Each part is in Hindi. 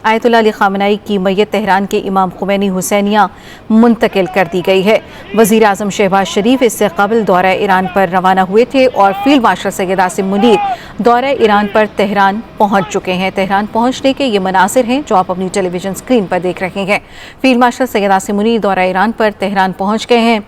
आयतुल्लाह अली ख़ामेनी की मैयत तेहरान के इमाम खुमैनी हुसैनिया मुंतकिल कर दी गई है। वज़ीर आज़म शहबाज शरीफ इससे कबल दौरा ईरान पर रवाना हुए थे और फील्ड मार्शल सैयद आसिम मुनीर दौरा ईरान पर तेहरान पहुंच चुके हैं। तेहरान पहुंचने के ये मनासिर हैं जो आप अपनी टेलीविजन स्क्रीन पर देख रहे हैं। फील्ड मार्शल सैयद आसिम मुनीर दौरा ईरान पर तेहरान पहुंच गए हैं।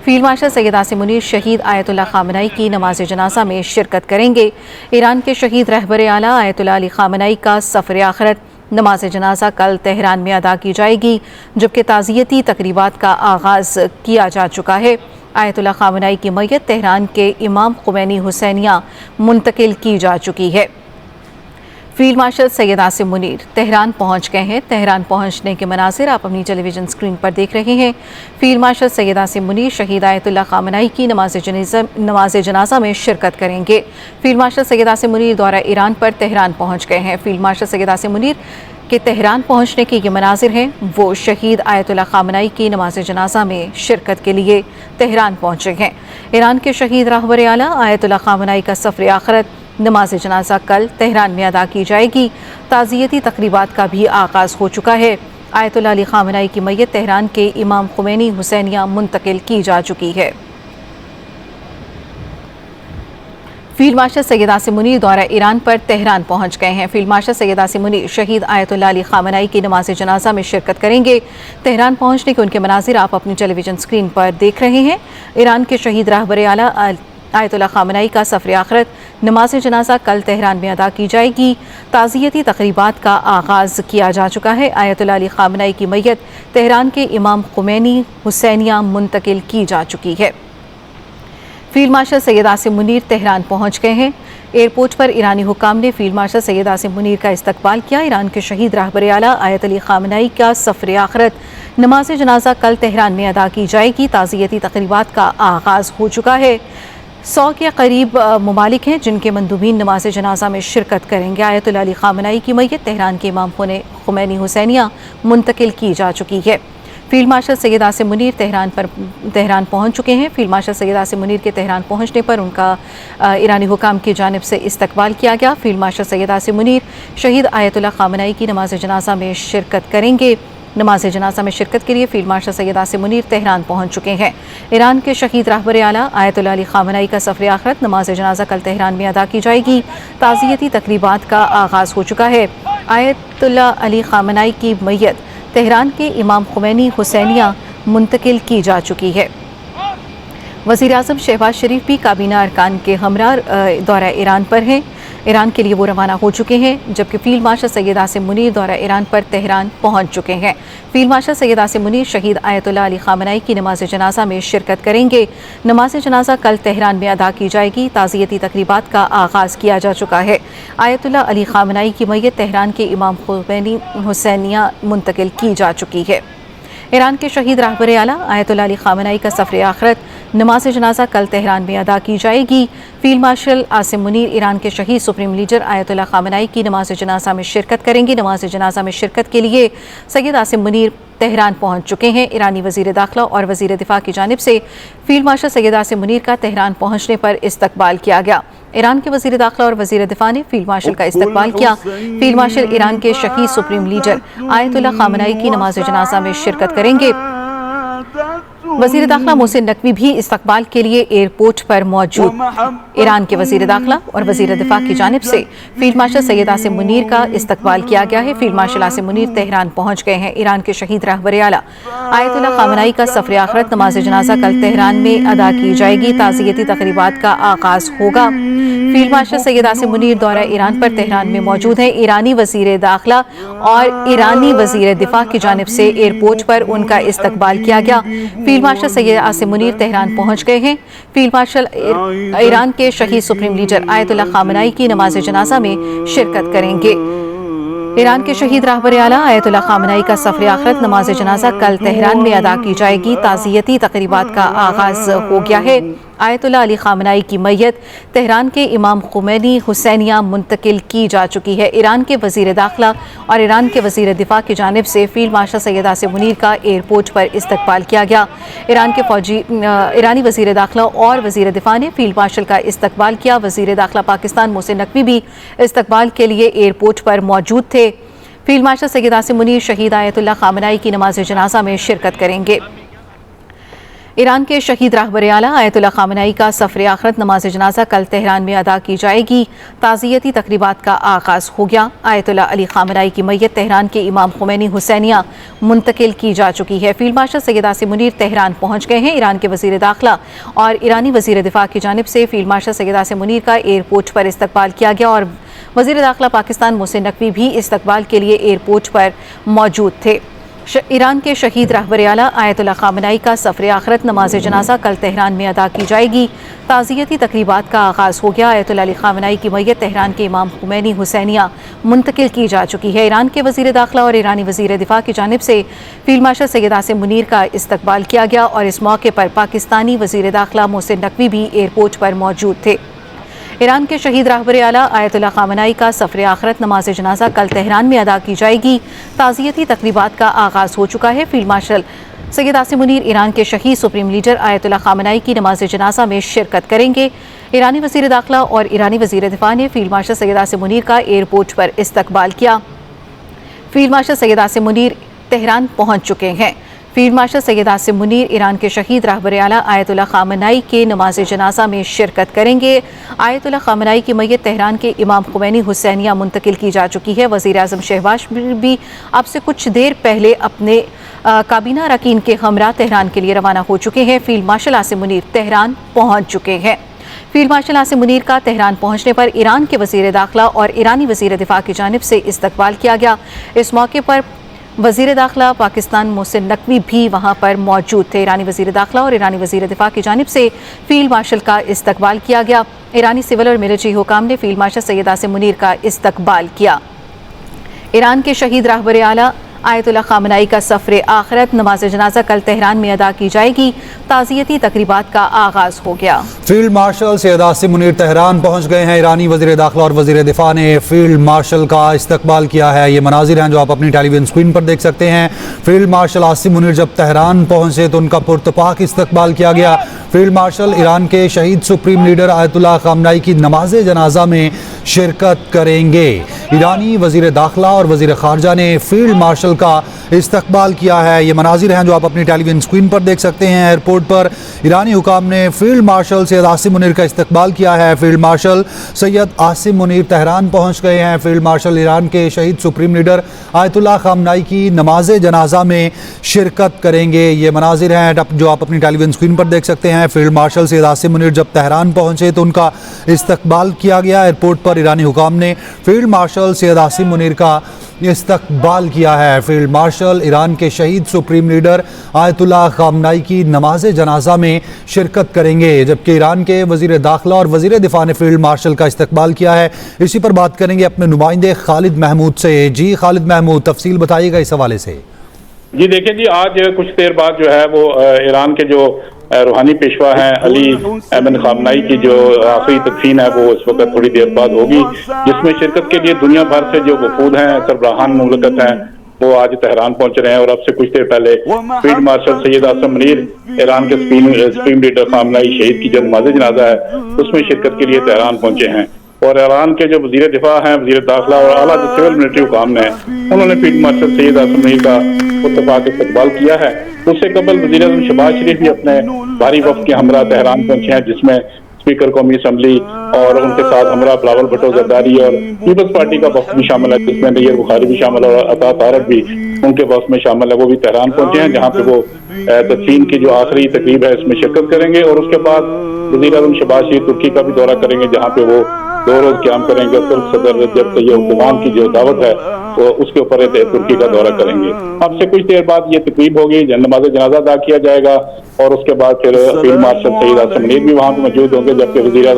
फील्ड मार्शल सैयद आसिम मुनीर शहीद आयतुल्लाह ख़ामेनी की नमाज जनाजा में शिरकत करेंगे। ईरान के शहीद रहबर आला आयतुल्लाह अली ख़ामेनी का सफ़र आखिरत नमाज जनाजा कल तेहरान में अदा की जाएगी, जबकि ताज़ियती तकरीबात का आगाज़ किया जा चुका है। आयतुल्लाह ख़ामेनी की मैयत तेहरान के इमाम खुमैनी हुसैनिया मुंतकिल की जा चुकी है। Field marshal Syed Asim Munir Tehran पहुंच गए हैं। तेहरान पहुंचने के मनासिर आप अपनी टेलीविजन स्क्रीन पर देख रहे हैं। फील्ड मार्शल सैयद आसिम मुनीर शहीद आयतुल्लाह ख़ामेनी की नमाज जनाजा में शिरकत करेंगे। फील्ड मार्शल सैयद आसिम मुनीर दौरा ईरान पर तेहरान पहुंच गए हैं। फील्ड मार्शल सैयद आसिम मुनीर के तेहरान पहुंचने के ये मनाजिर हैं। वो शहीद आयतुल्लाह ख़ामेनी की नमाज जनाजा में शिरकत के लिए तेहरान पहुंचे हैं। ईरान के शहीद रहबर आला आयतुल्लाह ख़ामेनी का सफ़र आखिरत नमाज जनाजा कल तेहरान में अदा की जाएगी। ताज़ियती तकरीबात का भी आगाज़ हो चुका है। आयतुल्लाह अली ख़ामेनी की मैयत तेहरान के इमाम खुमैनी हुसैनिया मुंतकिल की जा चुकी है। फील्ड मार्शल सैयद आसिम मुनीर दौरा ईरान पर तेहरान पहुंच गए हैं। फील्ड मार्शल सैयद आसिम मुनीर शहीद आयतुल्लाह अली ख़ामेनी की नमाज जनाजा में शिरकत करेंगे। तेहरान पहुंचने के उनके मनाजिर आप अपनी टेलीविजन स्क्रीन पर देख रहे हैं। ईरान के शहीद रहबर आला आयतुल्लाह ख़ामेनी का सफ़र आखिरत नमाज जनाजा कल तेहरान में अदा की जाएगी। ताज़ियती तकरीबात का आगाज़ किया जा चुका है। आयतुल्लाह अली ख़ामेनी की मैयत तेहरान के इमाम खुमैनी हुसैनिया मुंतकिल की जा चुकी है। Field marshal Syed Asim Munir Tehran पहुंच गए हैं। एयरपोर्ट पर ईरानी हुकाम ने फील्ड मार्शल सैयद आसिम मुनीर का इस्तकबाल किया। ईरान के शहीद रहबर आला आयतुल्लाह अली ख़ामेनी का सफ़र आखिरत नमाज जनाजा कल तेहरान में अदा की जाएगी। ताज़ियती तकरीबात का आगाज़ हो चुका है। 100 के करीब ममालिक हैं जिनके मंदूबीन नमाज जनाजा में शिरकत करेंगे। आयतुल्लाह अली ख़ामेनी की मैयत तेहरान के इमाम खुमैनी हुसैनिया मुंतकिल की जा चुकी है। Field marshal Syed Asim Munir Tehran पहुंच चुके हैं। फील्ड मार्शल सैयद आसिम मुनीर के तेहरान पहुंचने पर उनका ईरानी हुकाम की जानिब से इस्तकबाल किया गया। फील्ड मार्शल सैयद आसिम मुनीर शहीद आयतुल्लाह ख़ामेनी की नमाज जनाजा में शिरकत करेंगे। नमाज जनाजा में शिरकत के लिए field marshal Syed Asim Munir Tehran पहुंच चुके हैं। ईरान के शहीद रहबर आला आयतुल्लाह अली ख़ामेनी का सफ़र आखिरत नमाज जनाजा कल तेहरान में अदा की जाएगी। ताज़ियती तकरीबात का आगाज़ हो चुका है। आयतुल्लाह अली ख़ामेनी की मैयत तेहरान के इमाम खुमैनी हुसैनिया मुंतकिल की जा चुकी है। वज़ीर आज़म शहबाज शरीफ भी काबीना अरकान के हमरा दौरा ईरान पर हैं। ईरान के लिए वो रवाना हो चुके हैं, जबकि फील्ड मार्शल सैयद आसिम मुनीर दौरा ईरान पर तेहरान पहुंच चुके हैं। फील्ड मार्शल सैयद आसिम मुनीर शहीद आयतुल्लाह अली ख़ामेनी की नमाज जनाजा में शिरकत करेंगे। नमाज जनाजा कल तेहरान में अदा की जाएगी। ताज़ियती तकरीबात का आगाज़ किया जा चुका है। आयतुल्लाह अली ख़ामेनी की मैयत तेहरान के इमाम खुमैनी हुसैनिया मुंतकिल की जा चुकी है। ईरान के शहीद रहबर आला आयतुल्लाह अली ख़ामेनी का सफ़र आखिरत नमाज जनाजा कल तेहरान में अदा की जाएगी। Field marshal Asim Munir Iran के शहीद सुप्रीम लीडर आयतुल्लाह ख़ामेनी की नमाज जनाजा में शिरकत करेंगे। नमाज जनाजा में शिरकत के लिए सैयद आसिम मुनीर तेहरान पहुंच चुके हैं। ईरानी वज़ीर दाखिला और वज़ीर दिफा की जानिब से फील्ड मार्शल सैयद आसिम मुनीर का तेहरान पहुंचने पर इस्तकबाल किया गया। ईरान के वज़ीर दाखिला और वज़ीर दिफा ने फील्ड मार्शल का इस्तकबाल किया। फील्ड मार्शल ईरान के शहीद सुप्रीम लीडर आयतुल्लाह ख़ामेनी की नमाज जनाजा में शिरकत करेंगे। वज़ीर दाखिला मोहसिन नकवी भी इस्तकबाल के लिए एयरपोर्ट पर मौजूद। ईरान के वज़ीर दाखिला और वज़ीर दिफा की जानिब से फील्ड मार्शल सैयद आसिम मुनीर का इस्तकबाल किया गया है। Field marshal Asim Munir Tehran पहुंच गए हैं। ईरान के शहीद रहबर आला आयतुल्लाह ख़ामेनी का सफ़र आखिरत नमाज जनाजा कल तेहरान में अदा की जाएगी। ताज़ियती तकरीबात का आगाज़ होगा। फील्ड मार्शल सैयद आसिम मुनीर दौरा ईरान पर तेहरान में मौजूद हैं। ईरानी वज़ीर दाखिला और ईरानी वज़ीर दिफा की जानिब से एयरपोर्ट पर उनका इस्तकबाल किया गया। Field marshal Syed Asim Munir Tehran पहुंच गए हैं। फील्ड मार्शल ईरान के शहीद सुप्रीम लीडर आयतुल्लाह ख़ामेनी की नमाज जनाजा में शिरकत करेंगे। ईरान के शहीद रहबर आला आयतुल्लाह ख़ामेनी का सफ़र आखिरत नमाज जनाजा कल तेहरान में अदा की जाएगी। ताज़ियती तकरीबात का आगाज़ हो गया है। आयतुल्लाह अली ख़ामेनी की मैयत तेहरान के इमाम खुमैनी हुसैनिया मुंतकिल की जा चुकी है। ईरान के वज़ीर दाखिला और ईरान के वज़ीर दिफा की जानिब से फील्ड मार्शल सैयद आसिम मुनीर का एयरपोर्ट पर इस्तकबाल किया गया। ईरानी वज़ीर दाखिला और वज़ीर दिफा ने फील्ड मार्शल का इस्तकबाल किया। वज़ीर दाखिला पाकिस्तान मोहसिन नकवी भी इस्तकबाल के लिए एयरपोर्ट पर मौजूद थे। फील्ड मार्शल सैयद आसिम मुनीर शहीद आयतुल्लाह खामनाई की नमाज जनाजा में शिरकत करेंगे। ईरान के शहीद रहबर आला आयतुल्लाह खामनाई का सफ़र आखिरत नमाज जनाजा कल तेहरान में अदा की जाएगी। ताज़ियती तकरीबात का आगाज़ हो गया। आयतुल्लाह अली खामनाई की मैयत तेहरान के इमाम खुमैनी हुसैनिया मुंतकिल की जा चुकी है। Field marshal Syed Asim Munir Tehran पहुँच गए हैं। ईरान के वज़ीर दाखिला और ईरानी वज़ीर दिफा की जानिब से फील्ड मार्शल सैयद आसिम मुनीर का एयरपोर्ट पर इस्तकबाल किया गया और वज़ीर दाखिला पाकिस्तान मोहसिन नकवी भी इस्तकबाल के लिए एयरपोर्ट पर मौजूद थे। ईरान के शहीद रहबर आला आयतुल्लाह खामनाई का सफ़र आखिरत नमाज जनाजा कल तेहरान में अदा की जाएगी। ताज़ियती तकरीबात का आगाज़ हो गया। आयतुल्लाह अली खामनाई की मैयत तेहरान के इमाम खुमैनी हुसैनिया मुंतकिल की जा चुकी है। ईरान के वज़ीर दाखिला और ईरानी वज़ीर दिफा की जानिब से फील्ड मार्शल सैयद आसिम मुनीर का इस्तकबाल किया गया और इस मौके पर पाकिस्तानी वज़ीर दाखिला मोहसिन नकवी भी एयरपोर्ट पर मौजूद थे। ईरान के शहीद रहबर आला आयतुल्लाह खामनाई का सफ़र आखिरत नमाज जनाजा कल तेहरान में अदा की जाएगी। ताज़ियती तकरीबात का आगाज़ हो चुका है। Field marshal Syed Asim Munir Iran के शहीद सुप्रीम लीडर आयतुल्लाह खामनाई की नमाज जनाजा में शिरकत करेंगे। ईरानी वज़ीर दाखिला और ईरानी वज़ीर दिफा ने फील्ड मार्शल सैयद आसिम मुनीर का एयरपोर्ट पर इस्तकबाल किया। Field marshal Syed Asim Munir Tehran पहुँच चुके हैं। Field marshal Syed Asim Munir Iran के शहीद रहबर आला आयतुल्लाह खामनाई के नमाज जनाजा में शिरकत करेंगे। आयतुल्लाह खामनाई की मैयत तेहरान के इमाम खुमैनी हुसैनिया मुंतकिल की जा चुकी है। वज़ीर आज़म शहबाज भी अब से कुछ देर पहले अपने काबीना अरकान के हमरा तेहरान के लिए रवाना हो चुके हैं। Field marshal Asim Munir Tehran पहुँच चुके हैं। फील्ड मार्शल आसिम मुनीर का तेहरान पहुँचने पर ईरान के वज़ीर दाखिला और ईरानी वज़ीर दिफा की जानिब से इस्तकबाल किया गया। इस मौके पर वज़ीर दाखिला पाकिस्तान मोहसिन नकवी भी वहाँ पर मौजूद थे। ईरानी वज़ीर दाखिला और ईरानी वज़ीर दिफा की जानिब से फील्ड मार्शल का इस्तकबाल किया गया। ईरानी सिविल और मिलिट्री हुकाम ने फील्ड मार्शल सैयद आसिम मुनीर का इस्तकबाल किया। ईरान के शहीद रहबर आला आयतुल्लाह खामनाई का सफ़र आखिरत नमाज जनाजा कल तेहरान में अदा की जाएगी। ताज़ियती तकरीबात का आगाज़ हो गया। Field marshal Syed Asim Munir Tehran पहुँच गए हैं। ईरानी वज़ीर दाखिला और वज़ीर दिफा ने फील्ड मार्शल का इस्तकबाल किया है। ये मनाजिर हैं जो आप अपनी टेलीविजन स्क्रीन पर देख सकते हैं। फील्ड मार्शल आसिम मुनीर जब तेहरान पहुँचे तो उनका पुरतपाक इस्तकबाल किया गया। फील्ड मार्शल ईरान के शहीद सुप्रीम लीडर आयतुल्लाह खामनाई की नमाज जनाजा में शिरकत करेंगे। ईरानी वज़ीर दाखिला और वज़ीर ख़ारजा ने फील्ड मार्शल का इस्तकबाल किया है। ये मनाजिर हैं जो आप अपनी टेलीविजन स्क्रीन पर देख सकते हैं। एयरपोर्ट पर ईरानी हुकाम ने फील्ड मार्शल सैयद आसिम मुनीर का इस्तकबाल किया है। Field marshal Syed Asim Munir Tehran पहुँच गए हैं। फील्ड मार्शल ईरान के शहीद सुप्रीम लीडर आयतुल्लाह खामनाई की नमाज जनाजा में शिरकत करेंगे। ये मनाजिर हैं जो आप अपनी टेलीविजन स्क्रीन पर देख सकते हैं। फील्ड मार्शल सैयद आसिम मुनीर जब तेहरान पहुँचे तो उनका इस्तकबाल किया गया। एयरपोर्ट पर ईरानी हुकाम ने फील्ड मार्शल सैयद आसिम मुनीर का इस्तकबाल किया है। फील्ड मार्शल ईरान के शहीद सुप्रीम लीडर आयतुल्लाह खामनाई की नमाज जनाजा में शिरकत करेंगे। जबकि ईरान के वज़ीर दाखिला और वज़ीर दिफा ने फील्ड मार्शल का इस्तकबाल किया है। इसी पर बात करेंगे अपने नुमाइंदे खालिद महमूद से। जी खालिद महमूद, तफसील बताइएगा इस हवाले से। जी देखिए जी, आज कुछ देर बाद जो है वो ईरान के जो रूहानी पेशवा हैं अली अहमद खामनाई की जो आखिरी तदफीन है वो इस वक्त थोड़ी देर बाद होगी, जिसमें शिरकत के लिए दुनिया भर से जो वफूद हैं, सरबराहान मुमलकत हैं, वो आज तेहरान पहुंच रहे हैं। और अब से कुछ देर पहले field marshal Syed Asim Munir Iran के सुप्रीम लीडर खामनाई शहीद की जो नमाज जनाजा है उसमें शिरकत के लिए तेहरान पहुंचे हैं। और ईरान के जो वज़ीर दिफा हैं, वज़ीर दाखिला और आला जो सिविल मिलिट्री हुकाम हैं, उन्होंने फील्ड मार्शल सैयद आसिम मुनीर का इत्तफाक इस्तकबाल किया है। उससे कबल वज़ीर आज़म शहबाज शरीफ भी अपने भारी वफ़द के हमरा तेहरान पहुंचे हैं, जिसमें स्पीकर कौमी असम्बली और उनके साथ हमरा बिलावल भुट्टो जरदारी और पीपल्स पार्टी का वफ़द भी शामिल है, जिसमें नैयर बुखारी भी शामिल है और अता तारक भी उनके वफ़द में शामिल है। वो भी तेहरान पहुंचे हैं, जहाँ पे वो तदफीन की जो आखिरी तकरीब है इसमें शिरकत करेंगे। और उसके बाद वज़ीर आज़म शहबाज शरीफ तुर्की का भी दौरा करेंगे, जहाँ पे वो 2 रोज क़याम करेंगे। तुर्क सदर रजब तय्यब एर्दोगान की जो दावत है तो उसके ऊपर तुर्की का दौरा करेंगे। अब से कुछ देर बाद ये तकरीब होगी, नमाज जनाजा अदा किया जाएगा और उसके बाद फिर फील्ड मार्शल सैयद आसिम मुनीर भी वहाँ पर मौजूद होंगे, जबकि वज़ीर